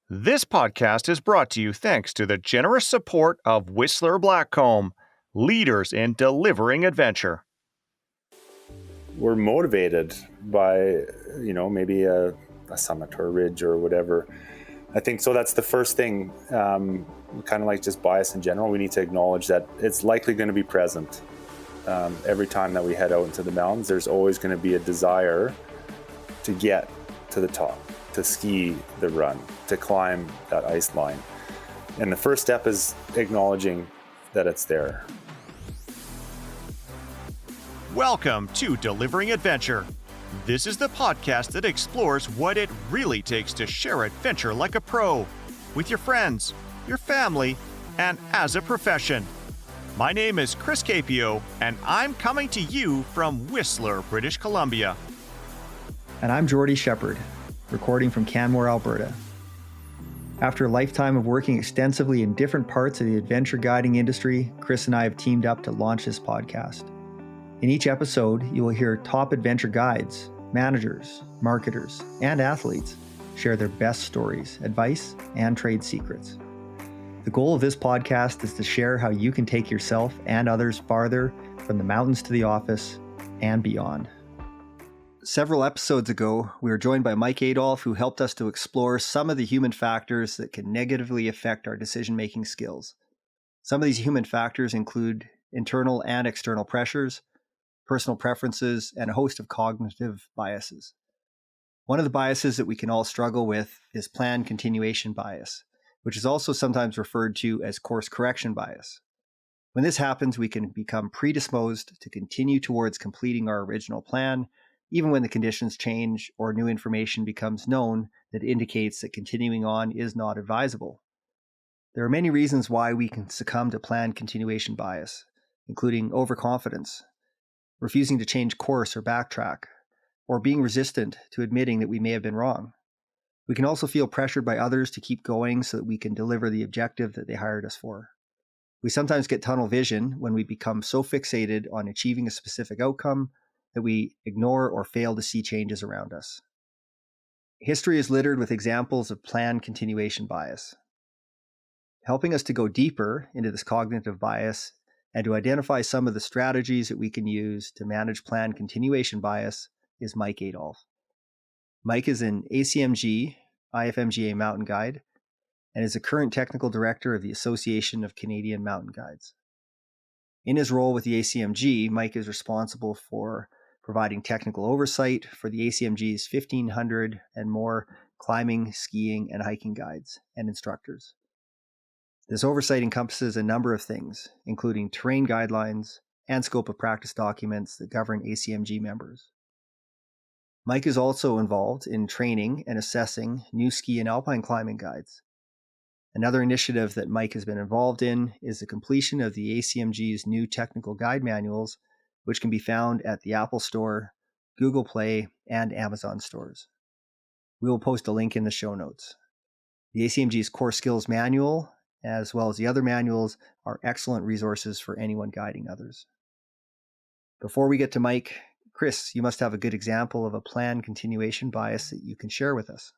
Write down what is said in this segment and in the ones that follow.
This podcast is brought to you thanks to the generous support of Whistler Blackcomb, leaders in delivering adventure. We're motivated by, maybe a summit or a ridge or whatever. I think so. That's the first thing, kind of like just bias in general. We need to acknowledge that it's likely going to be present. Every time that we head out into the mountains, there's always going to be a desire to get to the top, to ski the run, to climb that ice line. And the first step is acknowledging that it's there. Welcome to Delivering Adventure. This is the podcast that explores what it really takes to share adventure like a pro, with your friends, your family, and as a profession. My name is Chris Capio, and I'm coming to you from Whistler, British Columbia. And I'm Jordy Shepard, recording from Canmore, Alberta. After a lifetime of working extensively in different parts of the adventure guiding industry, Chris and I have teamed up to launch this podcast. In each episode, you will hear top adventure guides, managers, marketers, and athletes share their best stories, advice, and trade secrets. The goal of this podcast is to share how you can take yourself and others farther from the mountains to the office and beyond. Several episodes ago, we were joined by Mike Adolph, who helped us to explore some of the human factors that can negatively affect our decision-making skills. Some of these human factors include internal and external pressures, personal preferences, and a host of cognitive biases. One of the biases that we can all struggle with is plan continuation bias, which is also sometimes referred to as course correction bias. When this happens, we can become predisposed to continue towards completing our original plan, even when the conditions change or new information becomes known that indicates that continuing on is not advisable. There are many reasons why we can succumb to plan continuation bias, including overconfidence, refusing to change course or backtrack, or being resistant to admitting that we may have been wrong. We can also feel pressured by others to keep going so that we can deliver the objective that they hired us for. We sometimes get tunnel vision when we become so fixated on achieving a specific outcome that we ignore or fail to see changes around us. History is littered with examples of plan continuation bias. Helping us to go deeper into this cognitive bias and to identify some of the strategies that we can use to manage plan continuation bias is Mike Adolph. Mike is an ACMG, IFMGA Mountain Guide, and is a current technical director of the Association of Canadian Mountain Guides. In his role with the ACMG, Mike is responsible for providing technical oversight for the ACMG's 1,500 and more climbing, skiing, and hiking guides and instructors. This oversight encompasses a number of things, including terrain guidelines and scope of practice documents that govern ACMG members. Mike is also involved in training and assessing new ski and alpine climbing guides. Another initiative that Mike has been involved in is the completion of the ACMG's new technical guide manuals, which can be found at the Apple Store, Google Play, and Amazon stores. We will post a link in the show notes. The ACMG's Core Skills Manual, as well as the other manuals, are excellent resources for anyone guiding others. Before we get to Mike, Chris, you must have a good example of a plan continuation bias that you can share with us.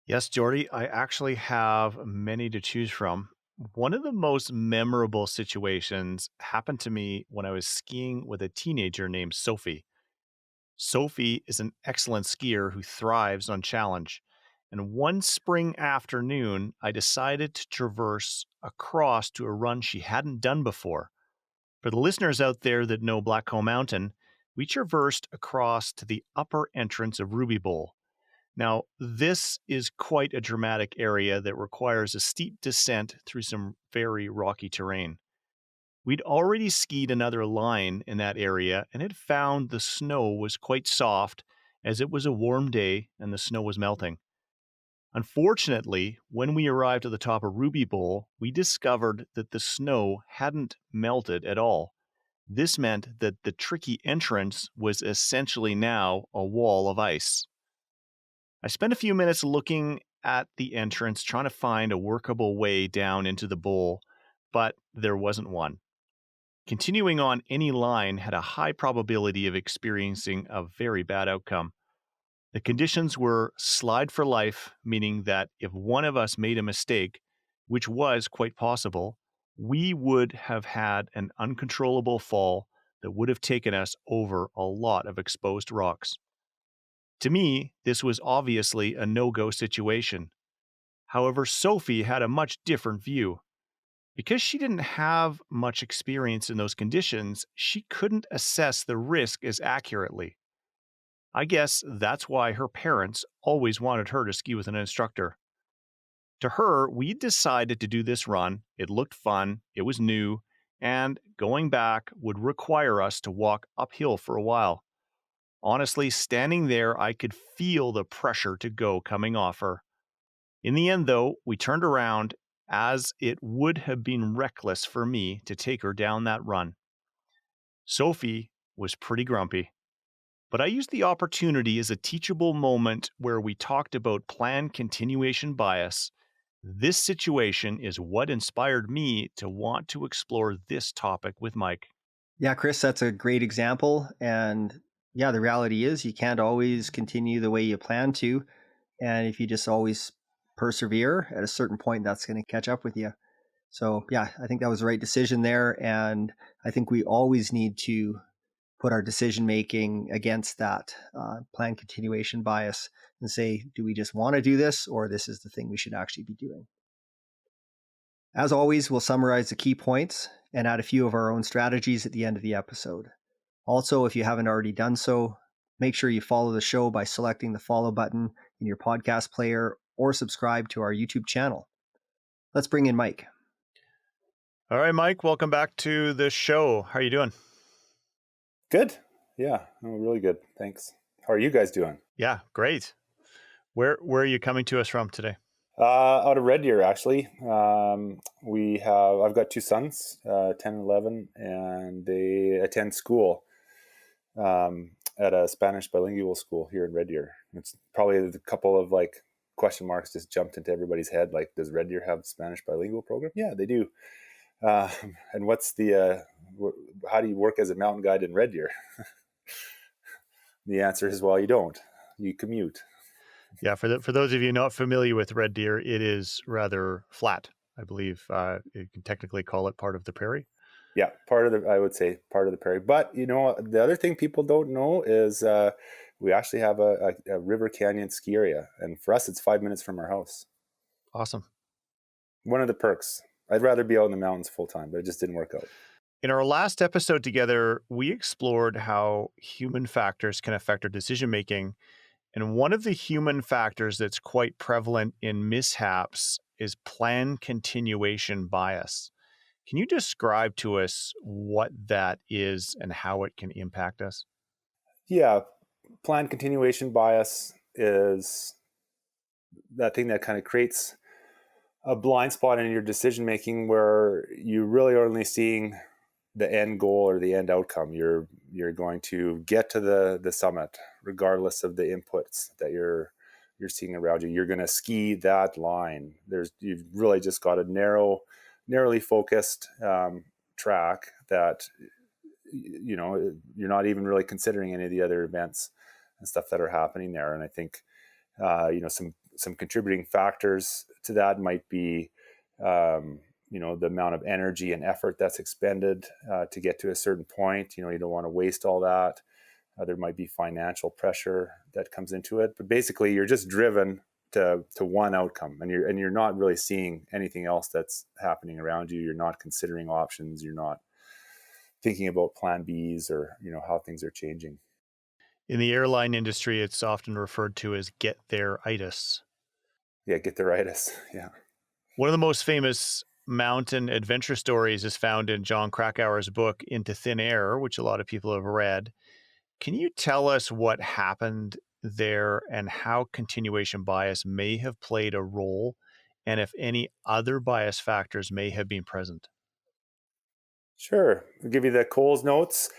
Yes, Jordy, I actually have many to choose from. One of the most memorable situations happened to me when I was skiing with a teenager named Sophie. Sophie is an excellent skier who thrives on challenge. And one spring afternoon, I decided to traverse across to a run she hadn't done before. For the listeners out there that know Blackcomb Mountain, we traversed across to the upper entrance of Ruby Bowl. Now, this is quite a dramatic area that requires a steep descent through some very rocky terrain. We'd already skied another line in that area and had found the snow was quite soft as it was a warm day and the snow was melting. Unfortunately, when we arrived at the top of Ruby Bowl, we discovered that the snow hadn't melted at all. This meant that the tricky entrance was essentially now a wall of ice. I spent a few minutes looking at the entrance, trying to find a workable way down into the bowl, but there wasn't one. Continuing on any line had a high probability of experiencing a very bad outcome. The conditions were slide for life, meaning that if one of us made a mistake, which was quite possible, we would have had an uncontrollable fall that would have taken us over a lot of exposed rocks. To me, this was obviously a no-go situation. However, Sophie had a much different view. Because she didn't have much experience in those conditions, she couldn't assess the risk as accurately. I guess that's why her parents always wanted her to ski with an instructor. To her, we decided to do this run. It looked fun, it was new, and going back would require us to walk uphill for a while. Honestly, standing there, I could feel the pressure to go coming off her. In the end, though, we turned around, as it would have been reckless for me to take her down that run. Sophie was pretty grumpy, but I used the opportunity as a teachable moment where we talked about planned continuation bias. This situation is what inspired me to want to explore this topic with Mike. Yeah, Chris, that's a great example. And yeah, the reality is you can't always continue the way you plan to. And if you just always persevere, at a certain point, that's going to catch up with you. So yeah, I think that was the right decision there. And I think we always need to put our decision making against that plan continuation bias and say, do we just want to do this, or this is the thing we should actually be doing? As always, we'll summarize the key points and add a few of our own strategies at the end of the episode. Also, if you haven't already done so, make sure you follow the show by selecting the follow button in your podcast player or subscribe to our YouTube channel. Let's bring in Mike. All right, Mike, welcome back to the show. How are you doing? Good. Yeah, really good. Thanks. How are you guys doing? Yeah, great. Where are you coming to us from today? Out of Red Deer, actually. I've got two sons, 10 and 11, and they attend school at a Spanish bilingual school here in Red Deer. It's probably a couple of like question marks just jumped into everybody's head. Like, does Red Deer have Spanish bilingual program? Yeah, they do. And what's how do you work as a mountain guide in Red Deer? The answer is, well, you don't. You commute. Yeah, for those of you not familiar with Red Deer, it is rather flat. I believe you can technically call it part of the prairie. Yeah, I would say part of the prairie. But, the other thing people don't know is we actually have a river canyon ski area. And for us, it's 5 minutes from our house. Awesome. One of the perks. I'd rather be out in the mountains full time, but it just didn't work out. In our last episode together, we explored how human factors can affect our decision making. And one of the human factors that's quite prevalent in mishaps is plan continuation bias. Can you describe to us what that is and how it can impact us? Yeah, plan continuation bias is that thing that kind of creates a blind spot in your decision making where you really are only seeing the end goal or the end outcome. You're going to get to the summit regardless of the inputs that you're seeing around you. You're going to ski that line. You've really just got a narrowly focused track that you're not even really considering any of the other events and stuff that are happening there. And I think some contributing factors to that might be the amount of energy and effort that's expended to get to a certain point. You don't want to waste all that. There might be financial pressure that comes into it, but basically you're just driven to one outcome, and you're not really seeing anything else that's happening around you. You're not considering options. You're not thinking about plan Bs or how things are changing. In the airline industry, it's often referred to as get there-itis. Yeah, get there-itis. Yeah. One of the most famous mountain adventure stories is found in John Krakauer's book, Into Thin Air, which a lot of people have read. Can you tell us what happened there and how continuation bias may have played a role, and if any other bias factors may have been present? Sure. I'll give you the Coles notes.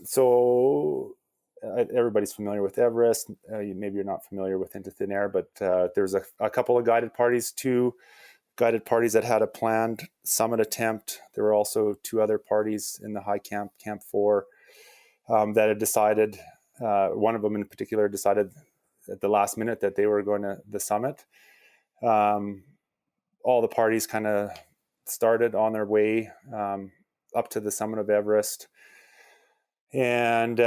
So everybody's familiar with Everest. Maybe you're not familiar with Into Thin Air, but there's a couple of guided parties, two guided parties that had a planned summit attempt. There were also two other parties in the high camp, Camp 4, that had decided One of them in particular decided at the last minute that they were going to the summit. All the parties kind of started on their way up to the summit of Everest. And,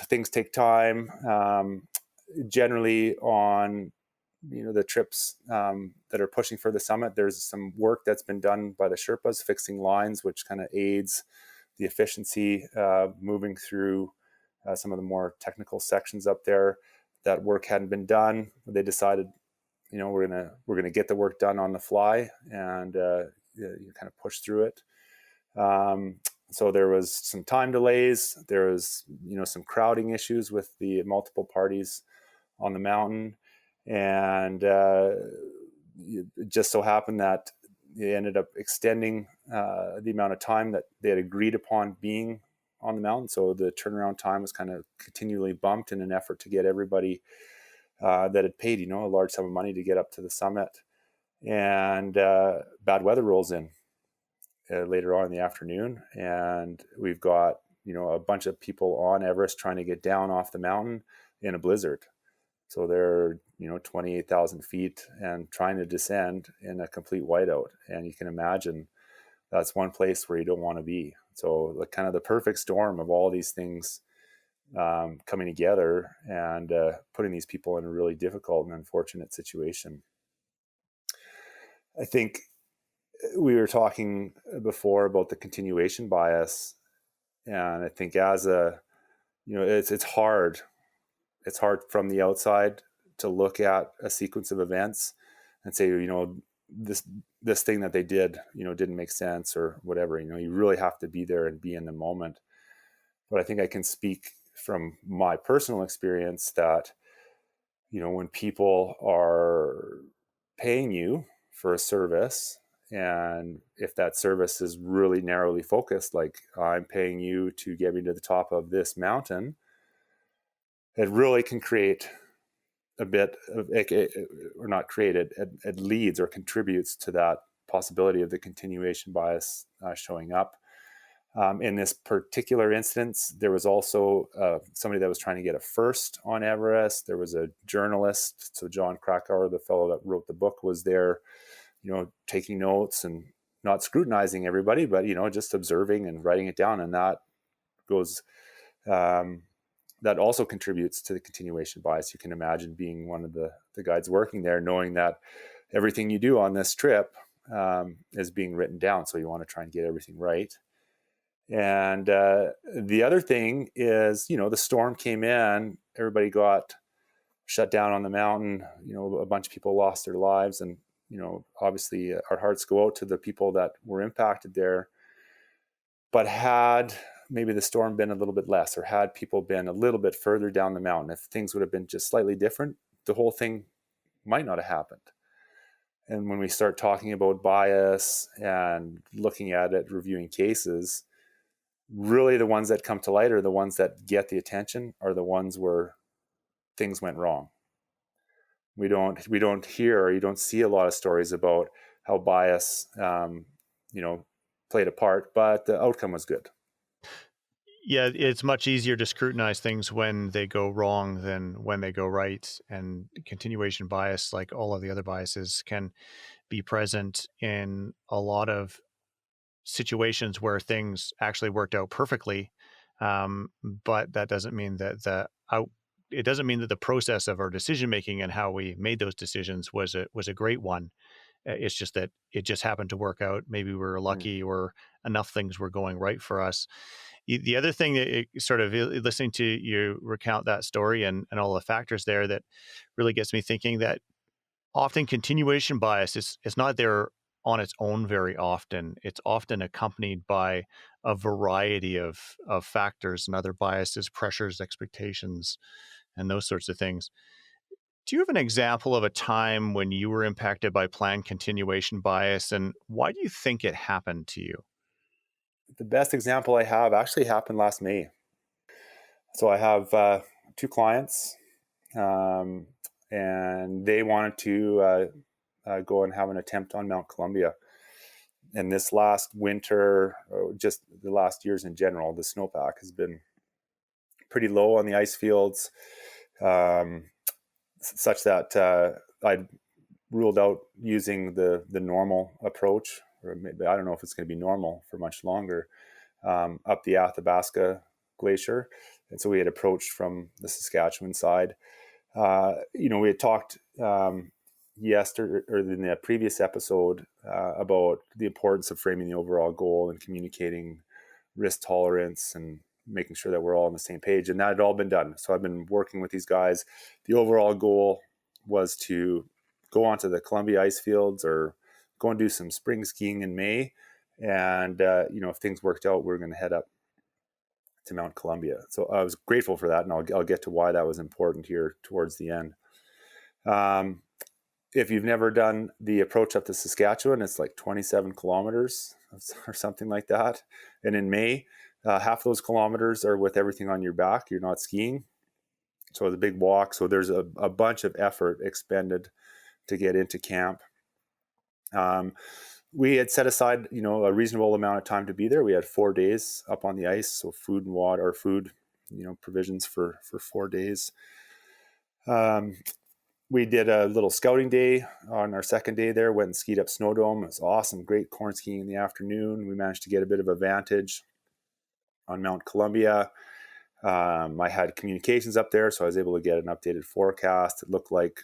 things take time. Generally on, the trips that are pushing for the summit, there's some work that's been done by the Sherpas fixing lines, which kind of aids the efficiency moving through some of the more technical sections up there. That work hadn't been done. They decided, we're gonna get the work done on the fly, and you kind of push through it. So there was some time delays. There was, some crowding issues with the multiple parties on the mountain, and it just so happened that they ended up extending the amount of time that they had agreed upon being on the mountain. So the turnaround time was kind of continually bumped in an effort to get everybody that had paid, a large sum of money to get up to the summit. And bad weather rolls in later on in the afternoon, and we've got a bunch of people on Everest trying to get down off the mountain in a blizzard. So they're 28,000 feet and trying to descend in a complete whiteout, and you can imagine that's one place where you don't want to be. So kind of the perfect storm of all these things coming together and putting these people in a really difficult and unfortunate situation. I think we were talking before about the continuation bias, and I think as it's hard. It's hard from the outside to look at a sequence of events and say, this thing that they did, didn't make sense or whatever. You really have to be there and be in the moment. But I think I can speak from my personal experience that, when people are paying you for a service, and if that service is really narrowly focused, like I'm paying you to get me to the top of this mountain, it really can create a bit of, or not create it, it leads or contributes to that possibility of the continuation bias showing up. In this particular instance, there was also somebody that was trying to get a first on Everest. There was a journalist, so John Krakauer, the fellow that wrote the book, was there, taking notes and not scrutinizing everybody, but, just observing and writing it down. And that goes, that also contributes to the continuation bias. You can imagine being one of the guides working there, knowing that everything you do on this trip is being written down. So you want to try and get everything right. And the other thing is, the storm came in, everybody got shut down on the mountain, a bunch of people lost their lives. And, obviously our hearts go out to the people that were impacted there. But had maybe the storm been a little bit less, or had people been a little bit further down the mountain, if things would have been just slightly different, the whole thing might not have happened. And when we start talking about bias and looking at it, reviewing cases, really the ones that come to light, or the ones that get the attention, are the ones where things went wrong. We don't hear, or you don't see a lot of stories about how bias played a part, but the outcome was good. Yeah, it's much easier to scrutinize things when they go wrong than when they go right. And continuation bias, like all of the other biases, can be present in a lot of situations where things actually worked out perfectly. But that doesn't mean that it doesn't mean that the process of our decision making and how we made those decisions was a great one. It's just that it just happened to work out. Maybe we were lucky, or enough things were going right for us. The other thing that sort of listening to you recount that story and all the factors there, that really gets me thinking that often continuation bias is not there on its own very often. It's often accompanied by a variety of factors and other biases, pressures, expectations, and those sorts of things. Do you have an example of a time when you were impacted by planned continuation bias, and why do you think it happened to you? The best example I have actually happened last May. So I have two clients, and they wanted to go and have an attempt on Mount Columbia. And this last winter, just the last years in general, the snowpack has been pretty low on the ice fields, such that I'd ruled out using the normal approach, or maybe, I don't know if it's going to be normal for much longer, up the Athabasca Glacier. And so we had approached from the Saskatchewan side. We had talked yesterday, or in the previous episode, about the importance of framing the overall goal and communicating risk tolerance and making sure that we're all on the same page. And that had all been done. So I've been working with these guys. The overall goal was to go onto the Columbia ice fields or go and do some spring skiing in May. And, if things worked out, we're going to head up to Mount Columbia. So I was grateful for that. And I'll get to why that was important here towards the end. If you've never done the approach up to Saskatchewan, it's like 27 kilometers or something like that. And in May, half those kilometers are with everything on your back. You're not skiing. So it's a big walk. So there's a bunch of effort expended to get into camp. We had set aside, a reasonable amount of time to be there. We had 4 days up on the ice. So food and water, or food, provisions for 4 days. We did a little scouting day on our second day there, went and skied up Snow Dome. It was awesome, great corn skiing in the afternoon. We managed to get a bit of a vantage on Mount Columbia. I had communications up there, so I was able to get an updated forecast. It looked like,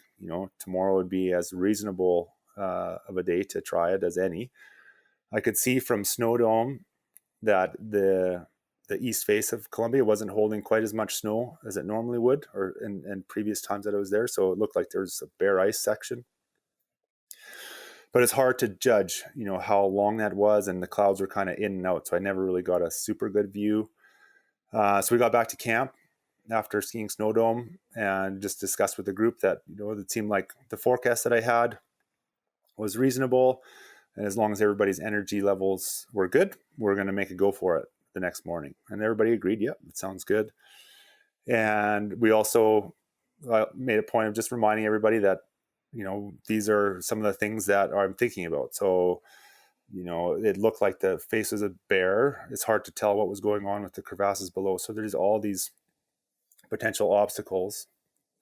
tomorrow would be as reasonable of a day to try it as any. I could see from Snow Dome that the east face of Columbia wasn't holding quite as much snow as it normally would, or in previous times that I was there. So it looked like there was a bare ice section. But it's hard to judge, how long that was, and the clouds were kind of in and out. So I never really got a super good view. So we got back to camp after skiing Snow Dome and just discussed with the group that, it seemed like the forecast that I had was reasonable. And as long as everybody's energy levels were good, we're going to make a go for it the next morning. And everybody agreed, yep, it sounds good. And we also made a point of just reminding everybody that, these are some of the things that I'm thinking about. So, it looked like the face was a bear. It's hard to tell what was going on with the crevasses below. So there's all these potential obstacles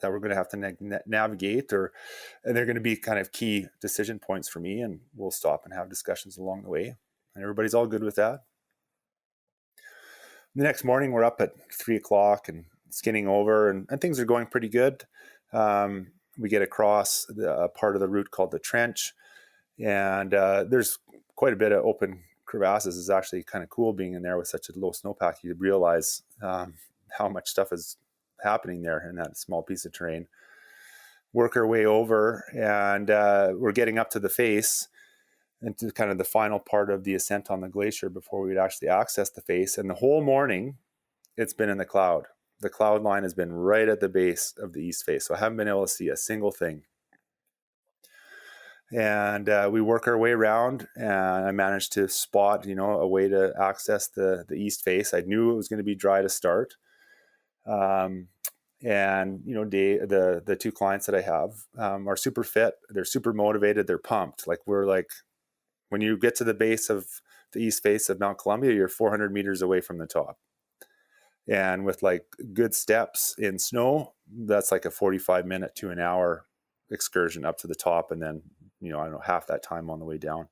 that we're going to have to navigate, and they're going to be kind of key decision points for me. And we'll stop and have discussions along the way. And everybody's all good with that. The next morning, we're up at 3:00 and skinning over, and things are going pretty good. We get across a part of the route called the Trench, and there's quite a bit of open crevasses. It's actually kind of cool being in there with such a low snowpack. You realize how much stuff is happening there in that small piece of terrain. Work our way over, and we're getting up to the face, into kind of the final part of the ascent on the glacier before we'd actually access the face. And the whole morning, it's been in the cloud. The cloud line has been right at the base of the east face. So I haven't been able to see a single thing. And we work our way around, and I managed to spot, a way to access the east face. I knew it was going to be dry to start. And, the two clients that I have are super fit. They're super motivated. They're pumped. When you get to the base of the east face of Mount Columbia, you're 400 meters away from the top. And with good steps in snow, that's like a 45-minute to an hour excursion up to the top. And then, I don't know, half that time on the way down.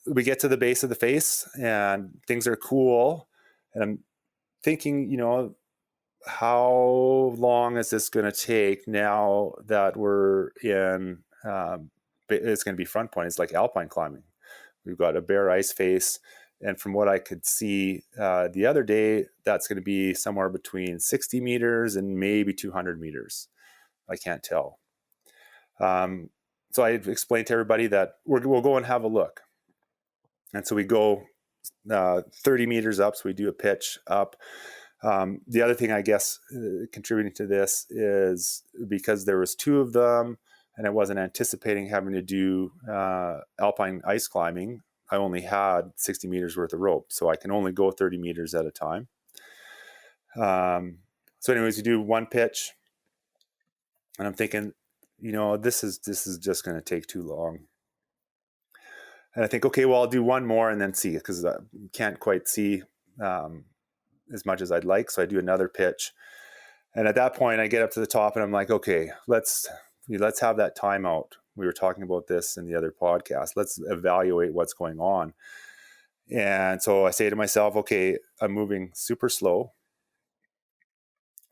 We get to the base of the face and things are cool. And I'm thinking, how long is this going to take now that we're in, it's going to be front point. It's like alpine climbing. We've got a bare ice face. And from what I could see the other day, that's going to be somewhere between 60 meters and maybe 200 meters. I can't tell. So I explained to everybody that we'll go and have a look. And so we go 30 meters up. So we do a pitch up. The other thing, I guess, contributing to this is because there was two of them and I wasn't anticipating having to do alpine ice climbing. I only had 60 meters worth of rope, so I can only go 30 meters at a time. So anyways, you do one pitch and I'm thinking, this is just going to take too long. And I think, okay, well, I'll do one more and then see, because you can't quite see as much as I'd like. So I do another pitch. And at that point I get up to the top and I'm like, okay, let's have that timeout. We were talking about this in the other podcast. Let's evaluate what's going on. And so I say to myself, okay, I'm moving super slow.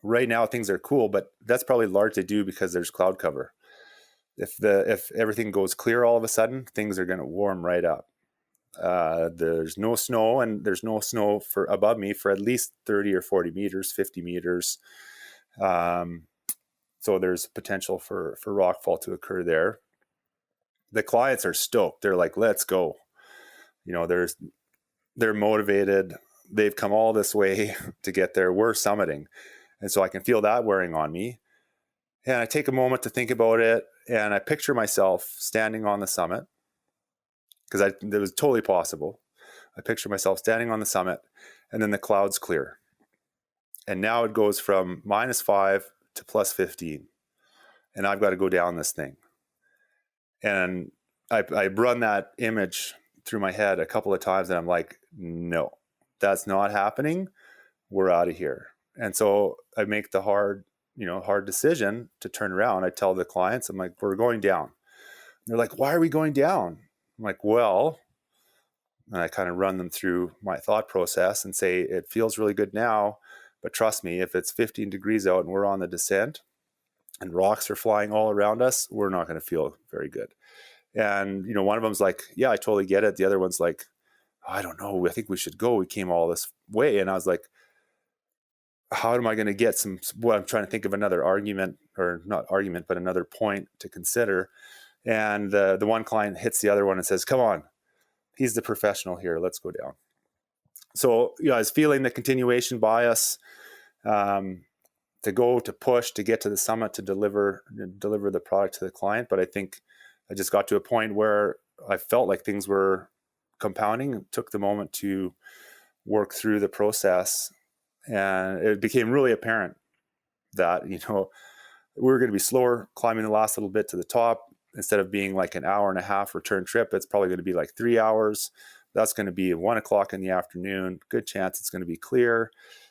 Right now things are cool, but that's probably largely due because there's cloud cover. If everything goes clear all of a sudden, things are going to warm right up. There's no snow, and there's no snow for above me for at least 30 or 40 meters, 50 meters. So there's potential for rockfall to occur there. The clients are stoked. They're like, let's go. They're motivated. They've come all this way to get there. We're summiting. And so I can feel that wearing on me. And I take a moment to think about it, and I picture myself standing on the summit, because it was totally possible. I picture myself standing on the summit, and then the clouds clear. And now it goes from -5 to +15. And I've got to go down this thing. And I run that image through my head a couple of times, and I'm like, no, that's not happening. We're out of here. And so I make the hard decision to turn around. I tell the clients, I'm like, we're going down. And they're like, why are we going down? I'm like, well, and I kind of run them through my thought process and say, it feels really good now, but trust me, if it's 15 degrees out and we're on the descent and rocks are flying all around us, we're not going to feel very good. And, one of them's like, yeah, I totally get it. The other one's like, I don't know, I think we should go. We came all this way. And I was like, how am I going to get I'm trying to think of another argument, or not argument, but another point to consider. And the one client hits the other one and says, come on, he's the professional here. Let's go down. So, I was feeling the continuation bias, to push, to get to the summit, to deliver the product to the client. But I think I just got to a point where I felt like things were compounding, and took the moment to work through the process. And it became really apparent that, we were going to be slower climbing the last little bit to the top. Instead of being like an hour and a half return trip, it's probably going to be like 3 hours. That's going to be 1 o'clock in the afternoon. Good chance it's going to be clear.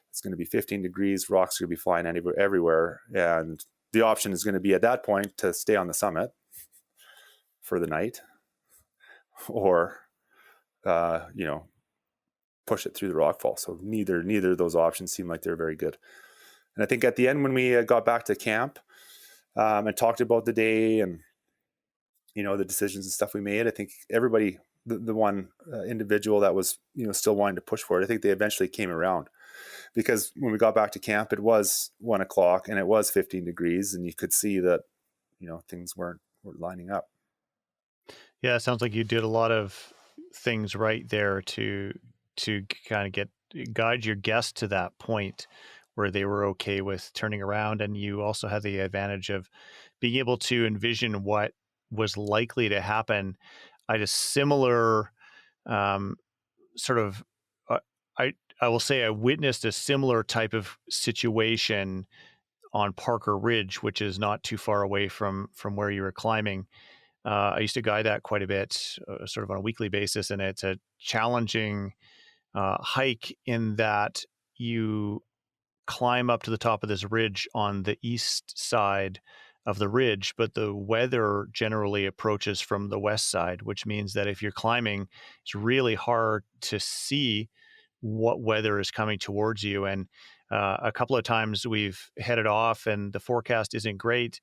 It's going to be 15 degrees. Rocks are going to be flying everywhere. And the option is going to be at that point to stay on the summit for the night, or, push it through the rockfall. So neither of those options seem like they're very good. And I think at the end, when we got back to camp, and talked about the day and, the decisions and stuff we made, I think everybody, the one individual that was, still wanting to push for it, I think they eventually came around, because when we got back to camp, it was 1 o'clock and it was 15 degrees, and you could see that, things weren't lining up. Yeah, it sounds like you did a lot of things right there to kind of guide your guests to that point where they were okay with turning around. And you also had the advantage of being able to envision what was likely to happen. I had a similar sort of, I will say I witnessed a similar type of situation on Parker Ridge, which is not too far away from where you were climbing. I used to guide that quite a bit, sort of on a weekly basis, and it's a challenging hike in that you climb up to the top of this ridge on the east side of the ridge, but the weather generally approaches from the west side, which means that if you're climbing, it's really hard to see what weather is coming towards you. And a couple of times we've headed off and the forecast isn't great,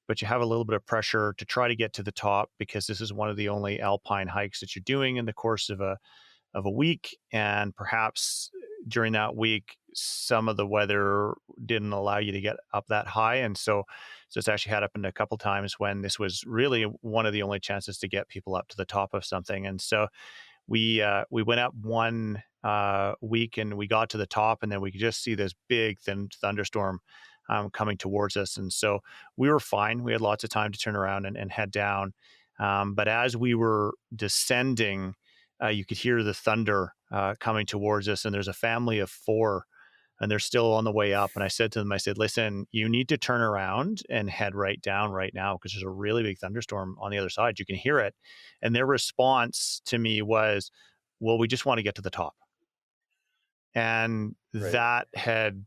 but you have a little bit of pressure to try to get to the top, because this is one of the only alpine hikes that you're doing in the course of a week. And perhaps during that week, some of the weather didn't allow you to get up that high. And so it's actually happened a couple times when this was really one of the only chances to get people up to the top of something. And so we went up one week and we got to the top, and then we could just see this big thunderstorm coming towards us. And so we were fine. We had lots of time to turn around and head down. But as we were descending, you could hear the thunder coming towards us, and there's a family of 4, and they're still on the way up. And I said to them, listen, you need to turn around and head right down right now, because there's a really big thunderstorm on the other side. You can hear it. And their response to me was, well, we just want to get to the top. And Right. that had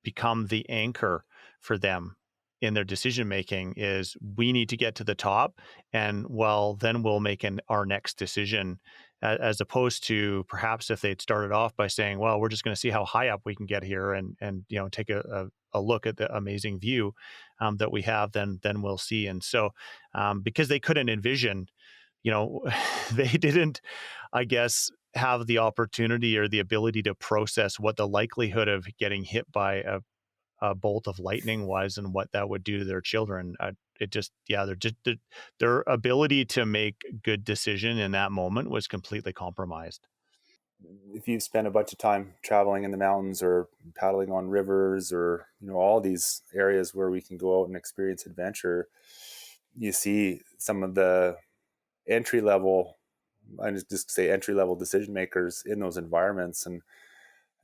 become the anchor for them in their decision making is we need to get to the top, and well then we'll make our next decision, as opposed to perhaps if they'd started off by saying, well, we're just going to see how high up we can get here and take a look at the amazing view that we have, then we'll see. And so because they couldn't envision, they didn't, I guess, have the opportunity or the ability to process what the likelihood of getting hit by a bolt of lightning was and what that would do to their children. It just, yeah, their ability to make good decision in that moment was completely compromised. If you've spent a bunch of time traveling in the mountains or paddling on rivers or all these areas where we can go out and experience adventure, you see some of the entry level, I just say entry level decision makers in those environments, and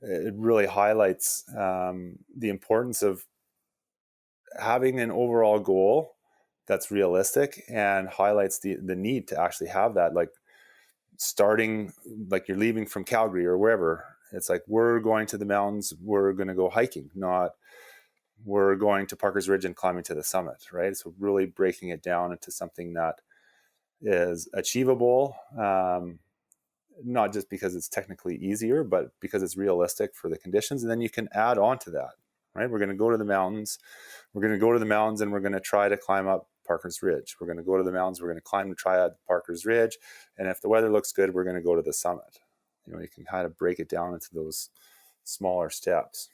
it really highlights the importance of having an overall goal that's realistic, and highlights the need to actually have that. Like starting, like you're leaving from Calgary or wherever, it's like, we're going to the mountains, we're going to go hiking, not we're going to Parker's Ridge and climbing to the summit, right? So really breaking it down into something that is achievable, not just because it's technically easier, but because it's realistic for the conditions. And then you can add on to that, right? We're going to go to the mountains. We're going to go to the mountains and we're going to try to climb up Parker's Ridge. We're going to go to the mountains. We're going to climb and try out Parker's Ridge. And if the weather looks good, we're going to go to the summit. You can kind of break it down into those smaller steps.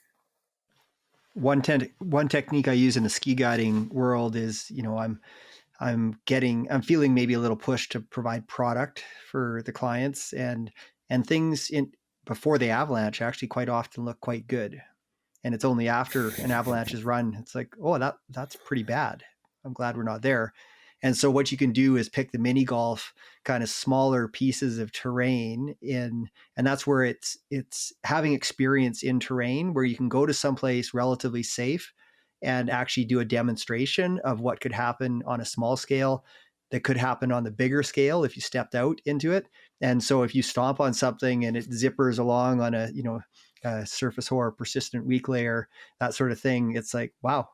One technique I use in the ski guiding world is, I'm feeling maybe a little push to provide product for the clients, and things in before the avalanche actually quite often look quite good. And it's only after an avalanche is run, it's like, oh, that's pretty bad. I'm glad we're not there. And so what you can do is pick the mini golf kind of smaller pieces of terrain and that's where it's having experience in terrain where you can go to someplace relatively safe and actually do a demonstration of what could happen on a small scale that could happen on the bigger scale if you stepped out into it. And so if you stomp on something and it zippers along on a surface hoar, persistent weak layer, that sort of thing, it's like, wow,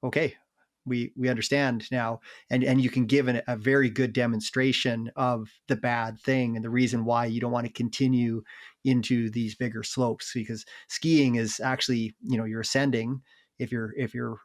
okay, we understand now, and you can give a very good demonstration of the bad thing and the reason why you don't want to continue into these bigger slopes, because skiing is actually, you're ascending if you're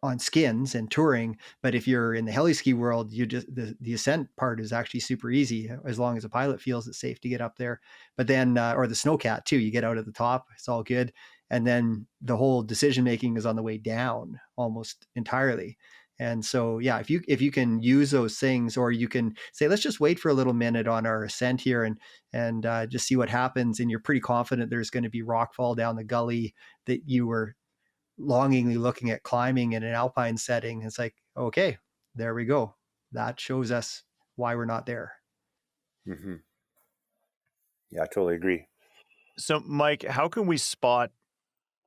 on skins and touring. But if you're in the heli ski world, you just the ascent part is actually super easy as long as the pilot feels it's safe to get up there. But then or the snowcat too, you get out at the top, it's all good, and then the whole decision making is on the way down almost entirely. And so yeah, if you can use those things, or you can say, let's just wait for a little minute on our ascent here and just see what happens, and you're pretty confident there's going to be rock fall down the gully that you were longingly looking at climbing in an alpine setting. It's like, okay, there we go. That shows us why we're not there. Mm-hmm. Yeah, I totally agree. So, Mike, how can we spot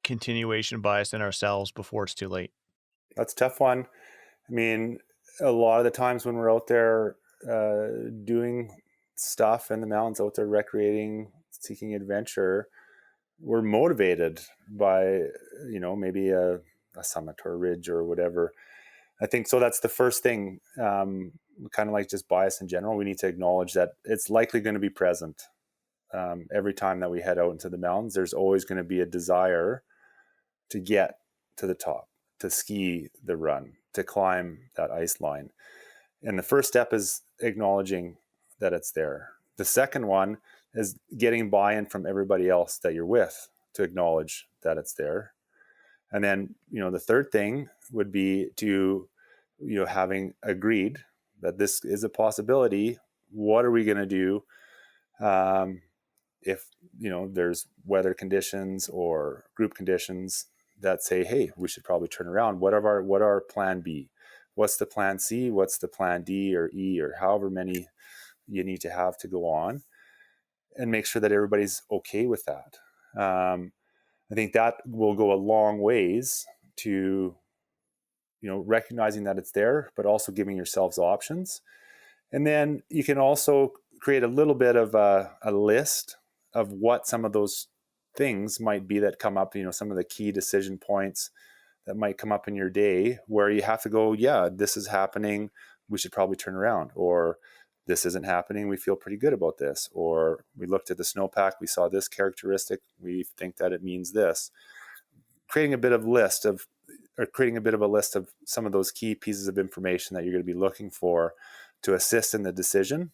continuation bias in ourselves before it's too late? That's a tough one. I mean, a lot of the times when we're out there doing stuff in the mountains, out there recreating, seeking adventure, we're motivated by, maybe a summit or a ridge or whatever. I think so. That's the first thing, kind of like just bias in general. We need to acknowledge that it's likely going to be present. Every time that we head out into the mountains, there's always going to be a desire to get to the top, to ski the run, to climb that ice line. And the first step is acknowledging that it's there. The second one is getting buy-in from everybody else that you're with to acknowledge that it's there. And then, the third thing would be to, having agreed that this is a possibility, what are we going to do if, there's weather conditions or group conditions that say, hey, we should probably turn around. What are plan B? What's the plan C? What's the plan D or E, or however many you need to have to go on, and make sure that everybody's okay with that. I think that will go a long ways to, recognizing that it's there, but also giving yourselves options. And then you can also create a little bit of a list of what some of those things might be that come up, some of the key decision points that might come up in your day where you have to go, yeah, this is happening, we should probably turn around, or this isn't happening, we feel pretty good about this, or we looked at the snowpack, we saw this characteristic, we think that it means this. Creating a bit of a list of some of those key pieces of information that you're going to be looking for to assist in the decision.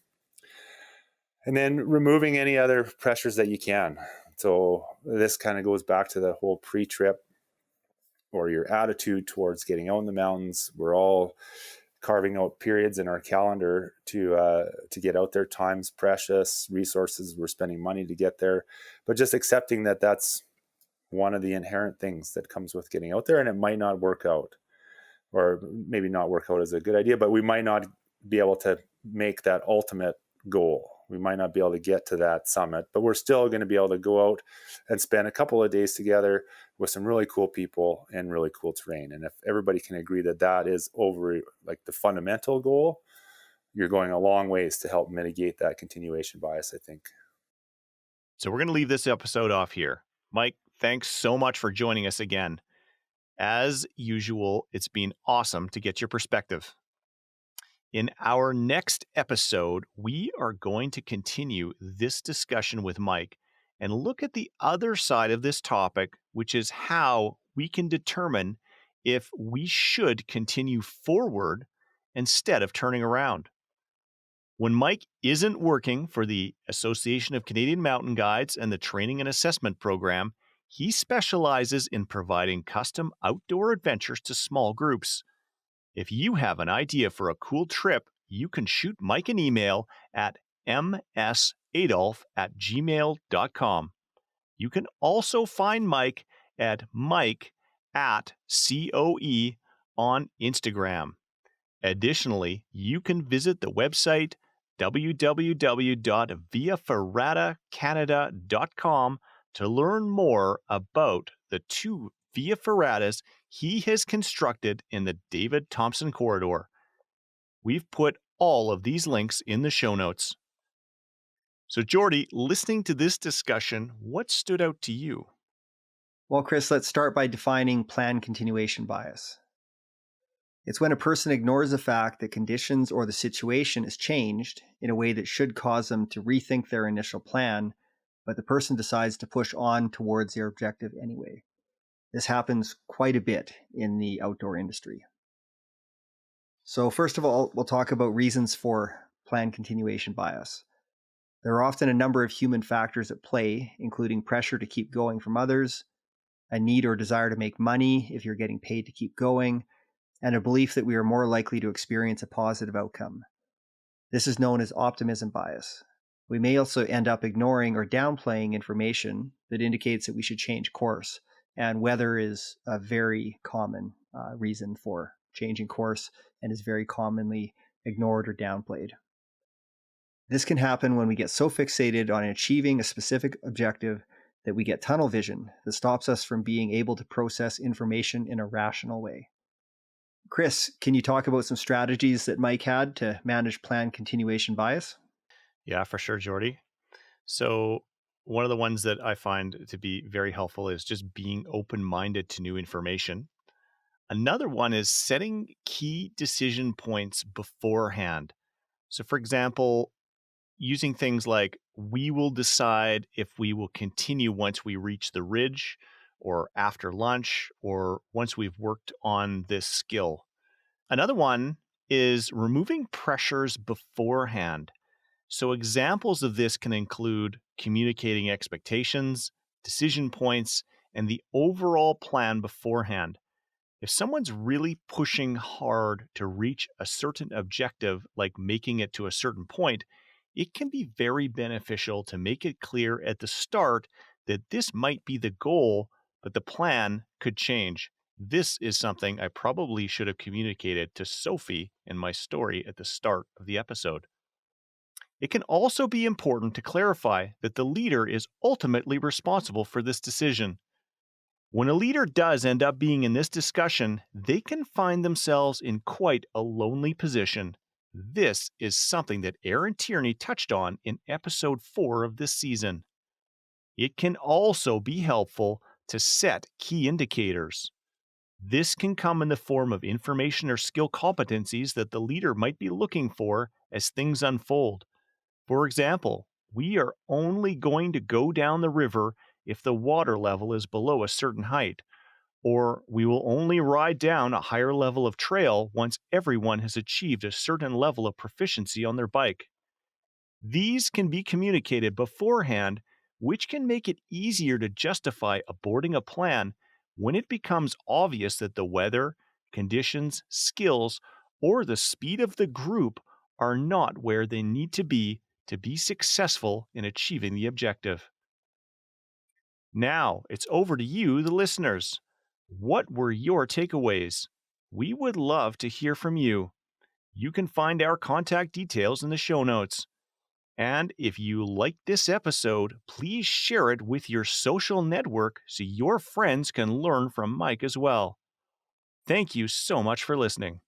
And then removing any other pressures that you can. So this kind of goes back to the whole pre-trip or your attitude towards getting out in the mountains. We're all carving out periods in our calendar to get out there. Time's precious, resources, we're spending money to get there. But just accepting that that's one of the inherent things that comes with getting out there, and it might not work out, or maybe not work out is a good idea, but we might not be able to make that ultimate goal. We might not be able to get to that summit, but we're still going to be able to go out and spend a couple of days together with some really cool people and really cool terrain. And if everybody can agree that that is over like the fundamental goal, you're going a long ways to help mitigate that continuation bias, I think. So we're going to leave this episode off here. Mike, thanks so much for joining us again. As usual, it's been awesome to get your perspective. In our next episode, we are going to continue this discussion with Mike and look at the other side of this topic, which is how we can determine if we should continue forward instead of turning around. When Mike isn't working for the Association of Canadian Mountain Guides and the Training and Assessment Program, he specializes in providing custom outdoor adventures to small groups. If you have an idea for a cool trip, you can shoot Mike an email at msadolph@gmail.com. You can also find Mike at mike@COE on Instagram. Additionally, you can visit the website www.viaferratacanada.com to learn more about the 2 Via Ferratas he has constructed in the David Thompson corridor. We've put all of these links in the show notes. So Jordy, listening to this discussion, what stood out to you? Well, Chris, let's start by defining planned continuation bias. It's when a person ignores the fact that conditions or the situation has changed in a way that should cause them to rethink their initial plan, but the person decides to push on towards their objective anyway. This happens quite a bit in the outdoor industry. So first of all, we'll talk about reasons for planned continuation bias. There are often a number of human factors at play, including pressure to keep going from others, a need or desire to make money if you're getting paid to keep going, and a belief that we are more likely to experience a positive outcome. This is known as optimism bias. We may also end up ignoring or downplaying information that indicates that we should change course, and weather is a very common reason for changing course and is very commonly ignored or downplayed. This can happen when we get so fixated on achieving a specific objective that we get tunnel vision that stops us from being able to process information in a rational way. Chris, can you talk about some strategies that Mike had to manage planned continuation bias? Yeah, for sure, Jordy. So one of the ones that I find to be very helpful is just being open-minded to new information. Another one is setting key decision points beforehand. So for example, using things like, we will decide if we will continue once we reach the ridge, or after lunch, or once we've worked on this skill. Another one is removing pressures beforehand. So examples of this can include communicating expectations, decision points, and the overall plan beforehand. If someone's really pushing hard to reach a certain objective, like making it to a certain point, it can be very beneficial to make it clear at the start that this might be the goal, but the plan could change. This is something I probably should have communicated to Sophie in my story at the start of the episode. It can also be important to clarify that the leader is ultimately responsible for this decision. When a leader does end up being in this discussion, they can find themselves in quite a lonely position. This is something that Aaron Tierney touched on in episode 4 of this season. It can also be helpful to set key indicators. This can come in the form of information or skill competencies that the leader might be looking for as things unfold. For example, we are only going to go down the river if the water level is below a certain height, or we will only ride down a higher level of trail once everyone has achieved a certain level of proficiency on their bike. These can be communicated beforehand, which can make it easier to justify aborting a plan when it becomes obvious that the weather, conditions, skills, or the speed of the group are not where they need to be successful in achieving the objective. Now, it's over to you, the listeners. What were your takeaways? We would love to hear from you. You can find our contact details in the show notes. And if you liked this episode, please share it with your social network so your friends can learn from Mike as well. Thank you so much for listening.